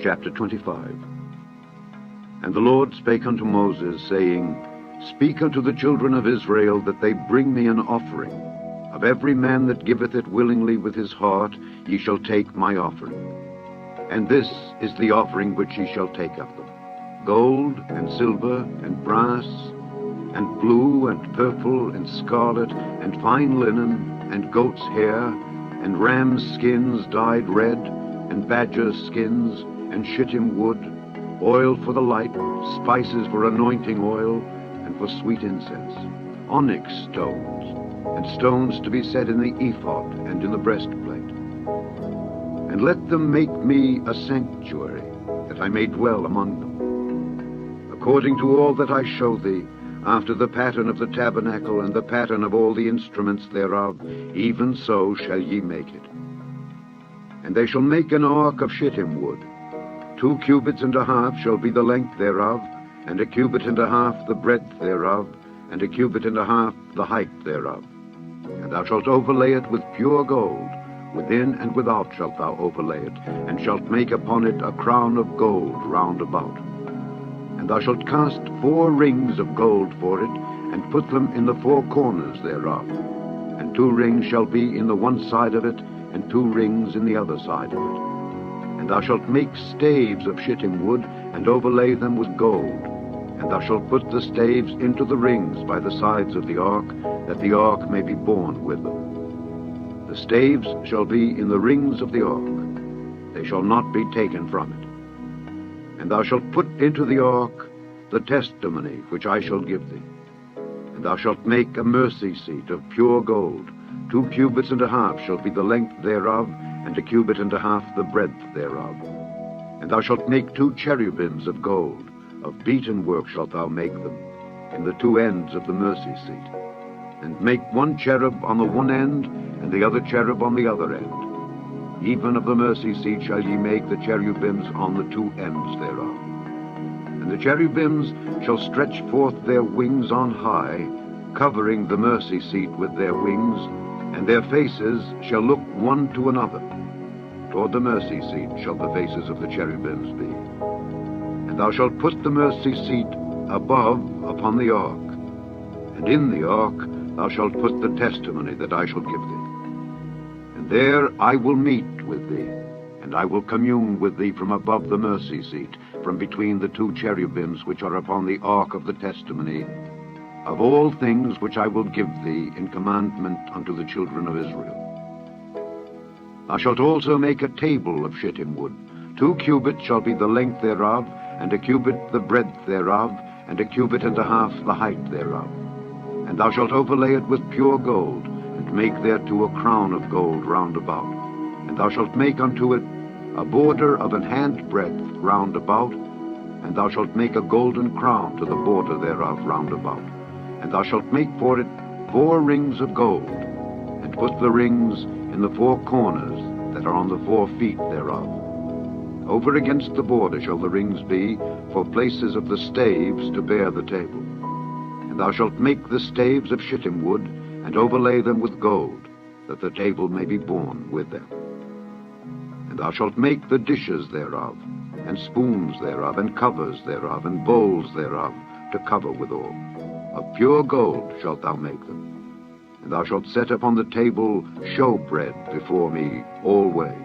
Chapter 25. And the Lord spake unto Moses, saying, Speak unto the children of Israel, that they bring me an offering. Of every man that giveth it willingly with his heart, ye shall take my offering. And this is the offering which ye shall take of them: gold, and silver, and brass, and blue, and purple, and scarlet, and fine linen, and goat's hair, and rams' skins dyed red, and badgers' skins, and shittim wood, oil for the light, spices for anointing oil, and for sweet incense, onyx stones, and stones to be set in the ephod and in the breastplate. And let them make me a sanctuary, that I may dwell among them, according to all that I show thee, after the pattern of the tabernacle and the pattern of all the instruments thereof, even so shall ye make it. And they shall make an ark of shittim wood. 2 cubits and a half shall be the length thereof, and 1 cubit and a half the breadth thereof, and 1 cubit and a half the height thereof. And thou shalt overlay it with pure gold, within and without shalt thou overlay it, and shalt make upon it a crown of gold round about. And thou shalt cast 4 rings of gold for it, and put them in the 4 corners thereof. And 2 rings shall be in the one side of it, and 2 rings in the other side of it. And thou shalt make staves of shittim wood, and overlay them with gold. And thou shalt put the staves into the rings by the sides of the ark, that the ark may be borne with them. The staves shall be in the rings of the ark. They shall not be taken from it. And thou shalt put into the ark the testimony which I shall give thee. And thou shalt make a mercy seat of pure gold. 2 cubits and a half shall be the length thereof, and 1 cubit and a half the breadth thereof. And thou shalt make 2 cherubims of gold. Of beaten work shalt thou make them, in the 2 ends of the mercy seat. And make 1 cherub on the one end, and the other cherub on the other end. Even of the mercy seat shall ye make the cherubims on the 2 ends thereof. And the cherubims shall stretch forth their wings on high, covering the mercy seat with their wings, and their faces shall look one to another. Toward the mercy seat shall the faces of the cherubims be. And thou shalt put the mercy seat above upon the ark. And in the ark thou shalt put the testimony that I shall give thee. And there I will meet with thee, and I will commune with thee from above the mercy seat, from between the 2 cherubims which are upon the ark of the testimony, of all things which I will give thee in commandment unto the children of Israel. Thou shalt also make a table of shittim wood. 2 cubits shall be the length thereof, and 1 cubit the breadth thereof, and 1 cubit and a half the height thereof. And thou shalt overlay it with pure gold, and make thereto a crown of gold round about. And thou shalt make unto it a border of an handbreadth round about, and thou shalt make a golden crown to the border thereof round about. And thou shalt make for it 4 rings of gold, and put the rings in the 4 corners that are on the 4 feet thereof. Over against the border shall the rings be, for places of the staves to bear the table. And thou shalt make the staves of shittim wood, and overlay them with gold, that the table may be borne with them. And thou shalt make the dishes thereof, and spoons thereof, and covers thereof, and bowls thereof, to cover withal. Of pure gold shalt thou make them. And thou shalt set upon the table showbread before me alway.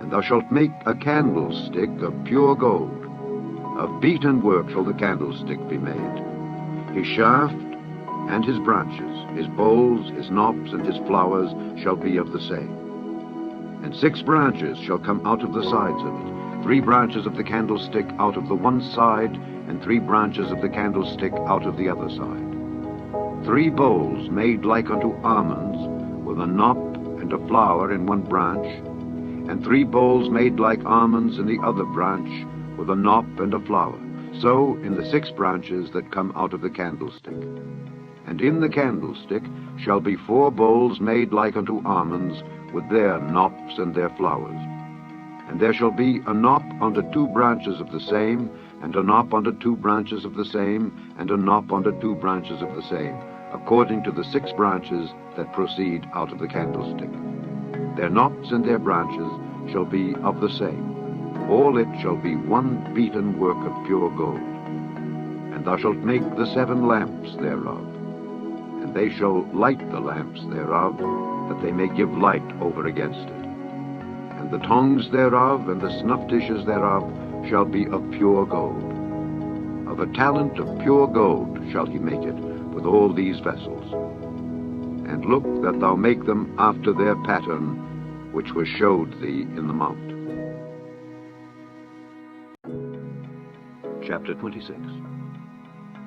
And thou shalt make a candlestick of pure gold. Of beaten work shall the candlestick be made. His shaft and his branches, his bowls, his knops, and his flowers shall be of the same. And 6 branches shall come out of the sides of it, 3 branches of the candlestick out of the one side, and 3 branches of the candlestick out of the other side. 3 bowls made like unto almonds, with a knop and a flower in one branch, and 3 bowls made like almonds in the other branch, with a knop and a flower. So in the 6 branches that come out of the candlestick. And in the candlestick shall be 4 bowls made like unto almonds, with their knops and their flowers. And there shall be a knop unto 2 branches of the same, and a knop unto 2 branches of the same, and a knop unto 2 branches of the same, according to the 6 branches that proceed out of the candlestick. Their knops and their branches shall be of the same, All it shall be one beaten work of pure gold. And thou shalt make the 7 lamps thereof, and they shall light the lamps thereof, that they may give light over against it. And the tongs thereof and the snuff dishes thereof shall be of pure gold. Of a talent of pure gold shall he make it with all these vessels. And look that thou make them after their pattern, which was showed thee in the mount. Chapter 26.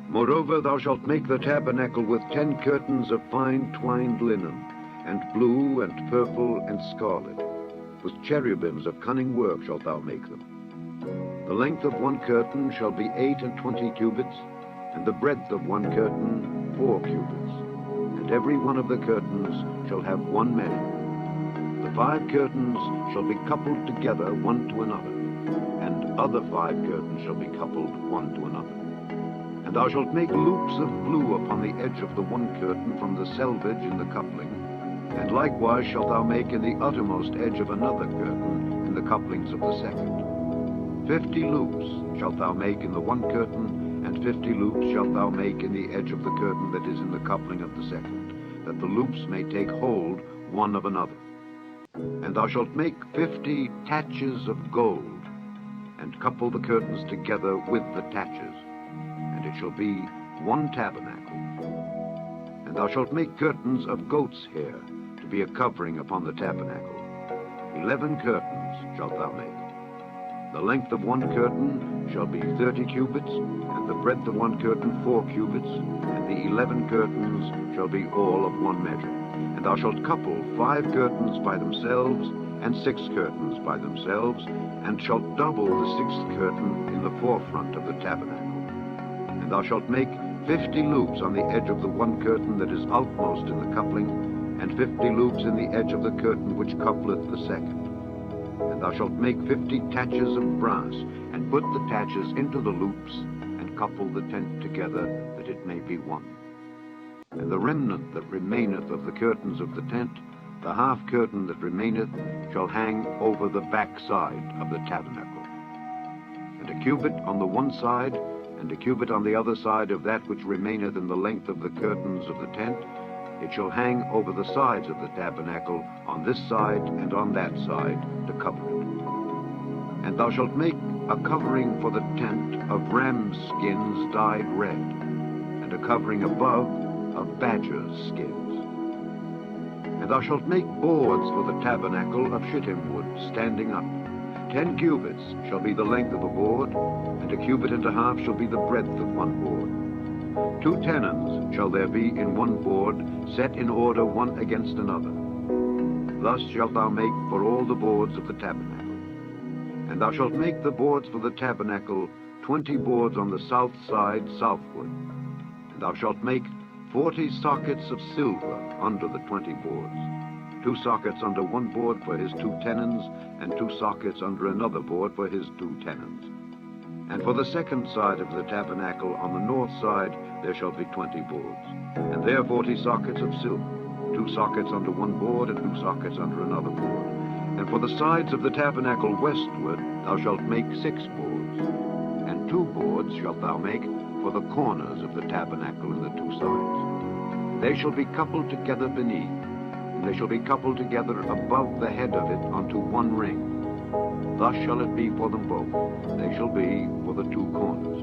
Moreover, thou shalt make the tabernacle with 10 curtains of fine twined linen, and blue, and purple, and scarlet. With cherubims of cunning work shalt thou make them. The length of one curtain shall be 28 cubits, and the breadth of one curtain 4 cubits. And every one of the curtains shall have one measure. The 5 curtains shall be coupled together one to another, and other 5 curtains shall be coupled one to another. And thou shalt make loops of blue upon the edge of the one curtain from the selvage in the coupling, and likewise shalt thou make in the uttermost edge of another curtain in the couplings of the second. 50 loops shalt thou make in the one curtain, and 50 loops shalt thou make in the edge of the curtain that is in the coupling of the second, that the loops may take hold one of another. And thou shalt make 50 taches of gold, and couple the curtains together with the taches, and it shall be one tabernacle. And thou shalt make curtains of goat's hair, to be a covering upon the tabernacle. 11 curtains shalt thou make. The length of one curtain shall be 30 cubits, and the breadth of one curtain 4 cubits, and the 11 curtains shall be all of one measure. And thou shalt couple 5 curtains by themselves, and 6 curtains by themselves, and shalt double the 6th curtain in the forefront of the tabernacle. And thou shalt make 50 loops on the edge of the one curtain that is outmost in the coupling, and 50 loops in the edge of the curtain which coupleth the second. And thou shalt make 50 taches of brass, and put the taches into the loops, and couple the tent together, that it may be one. And the remnant that remaineth of the curtains of the tent, the half curtain that remaineth, shall hang over the back side of the tabernacle. And a cubit on the one side, and a cubit on the other side of that which remaineth in the length of the curtains of the tent, it shall hang over the sides of the tabernacle, on this side and on that side, to cover it. And thou shalt make a covering for the tent of rams' skins dyed red, and a covering above of badgers' skins. And thou shalt make boards for the tabernacle of shittim wood, standing up. 10 cubits shall be the length of a board, and a cubit and a half shall be the breadth of one board. 2 tenons shall there be in one board, set in order one against another. Thus shalt thou make for all the boards of the tabernacle. And thou shalt make the boards for the tabernacle 20 boards on the south side southward. And thou shalt make 40 sockets of silver under the 20 boards, 2 sockets under one board for his 2 tenons, and 2 sockets under another board for his 2 tenons. And for the second side of the tabernacle on the north side there shall be 20 boards, and there 40 sockets of silver, 2 sockets under one board, and 2 sockets under another board. And for the sides of the tabernacle westward thou shalt make 6 boards, and 2 boards shalt thou make for the corners of the tabernacle in the 2 sides. They shall be coupled together beneath, and they shall be coupled together above the head of it unto one ring. Thus shall it be for them both. They shall be for the 2 corners.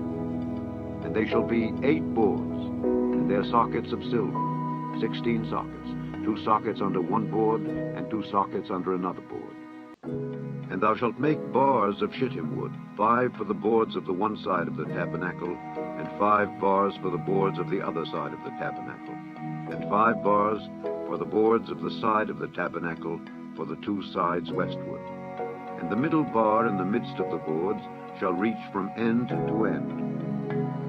And they shall be 8 boards, and their sockets of silver, 16 sockets, 2 sockets under one board, and 2 sockets under another board. And thou shalt make bars of shittim wood, 5 for the boards of the one side of the tabernacle, and 5 bars for the boards of the other side of the tabernacle, and 5 bars for the boards of the side of the tabernacle for the 2 sides westward. And the middle bar in the midst of the boards shall reach from end to end.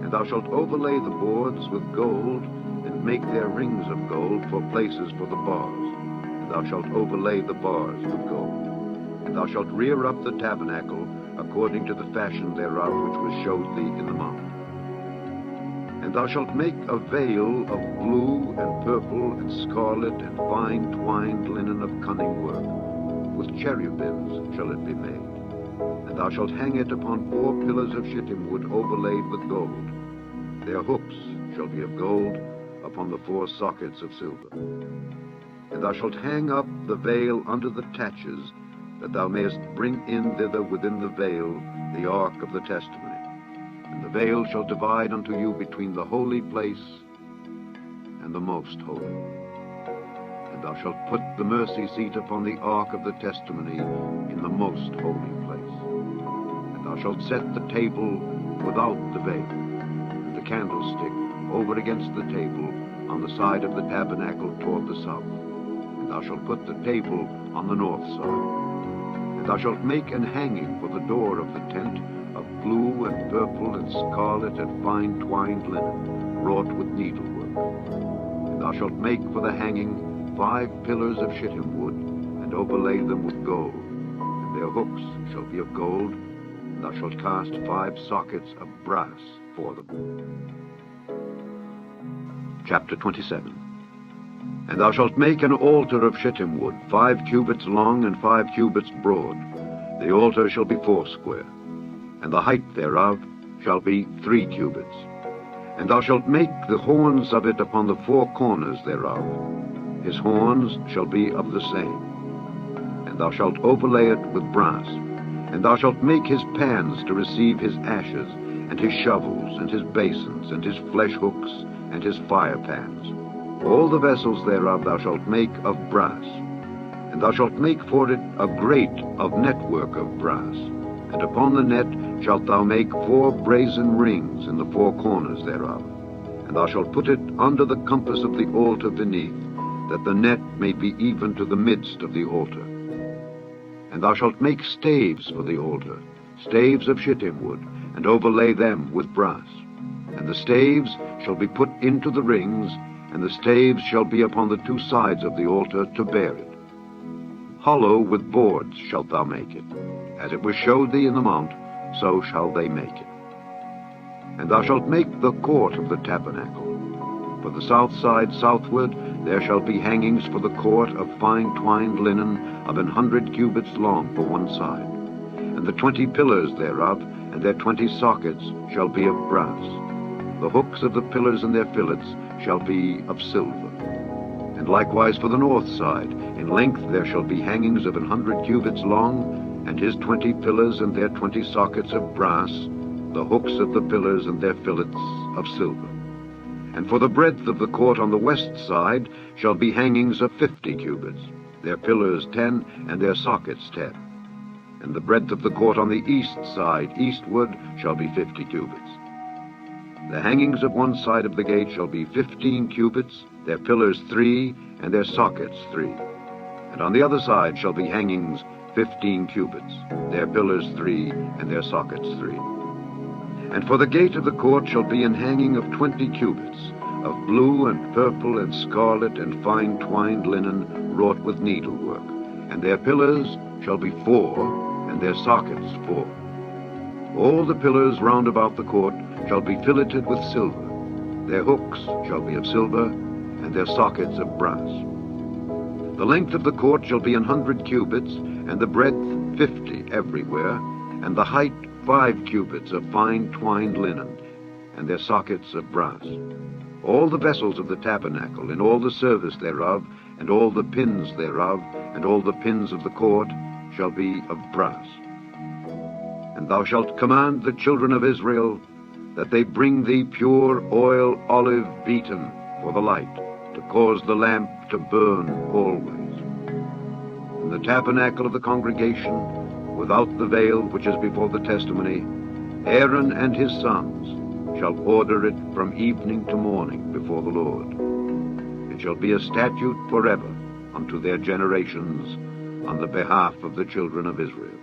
And thou shalt overlay the boards with gold, and make their rings of gold for places for the bars. And thou shalt overlay the bars with gold. And thou shalt rear up the tabernacle according to the fashion thereof which was showed thee in the mount. And thou shalt make a veil of blue and purple and scarlet and fine twined linen of cunning work. With cherubims shall it be made. And thou shalt hang it upon 4 pillars of shittim wood overlaid with gold. Their hooks shall be of gold upon the 4 sockets of silver. And thou shalt hang up the veil under the taches, that thou mayest bring in thither within the veil the ark of the testimony. And the veil shall divide unto you between the holy place and the most holy. And thou shalt put the mercy seat upon the ark of the testimony in the most holy place. And thou shalt set the table without the veil, and the candlestick over against the table on the side of the tabernacle toward the south. And thou shalt put the table on the north side. And thou shalt make an hanging for the door of the tent of blue and purple and scarlet and fine twined linen, wrought with needlework. And thou shalt make for the hanging 5 pillars of shittim wood, and overlay them with gold. And their hooks shall be of gold, and thou shalt cast 5 sockets of brass for them. Chapter 27. And thou shalt make an altar of shittim wood, 5 cubits long and 5 cubits broad. The altar shall be foursquare, and the height thereof shall be 3 cubits. And thou shalt make the horns of it upon the 4 corners thereof. His horns shall be of the same. And thou shalt overlay it with brass. And thou shalt make his pans to receive his ashes, and his shovels, and his basins, and his flesh hooks, and his fire pans. All the vessels thereof thou shalt make of brass. And thou shalt make for it a grate of network of brass. And upon the net shalt thou make 4 brazen rings in the 4 corners thereof. And thou shalt put it under the compass of the altar beneath, that the net may be even to the midst of the altar. And thou shalt make staves for the altar, staves of shittim wood, and overlay them with brass. And the staves shall be put into the rings, and the staves shall be upon the 2 sides of the altar to bear it. Hollow with boards shalt thou make it. As it was showed thee in the mount, so shall they make it. And thou shalt make the court of the tabernacle. For the south side southward there shall be hangings for the court of fine twined linen of 100 cubits long for one side. And the 20 pillars thereof, and their 20 sockets, shall be of brass. The hooks of the pillars and their fillets shall be of silver. And likewise for the north side, in length there shall be hangings of 100 cubits long, and his 20 pillars and their 20 sockets of brass, the hooks of the pillars and their fillets of silver. And for the breadth of the court on the west side shall be hangings of 50 cubits, their pillars 10, and their sockets 10. And the breadth of the court on the east side eastward shall be 50 cubits. The hangings of one side of the gate shall be 15 cubits, their pillars 3, and their sockets 3. And on the other side shall be hangings 15 cubits, their pillars 3, and their sockets 3. And for the gate of the court shall be an hanging of 20 cubits, of blue and purple and scarlet and fine twined linen wrought with needlework. And their pillars shall be 4, and their sockets 4. All the pillars round about the court shall be filleted with silver. Their hooks shall be of silver, and their sockets of brass. The length of the court shall be 100 cubits, and the breadth 50 everywhere, and the height 5 cubits of fine twined linen, and their sockets of brass. All the vessels of the tabernacle, in all the service thereof, and all the pins thereof, and all the pins of the court, shall be of brass. And thou shalt command the children of Israel that they bring thee pure oil olive beaten for the light, to cause the lamp to burn always. In the tabernacle of the congregation, without the veil which is before the testimony, Aaron and his sons shall order it from evening to morning before the Lord. It shall be a statute forever unto their generations on the behalf of the children of Israel.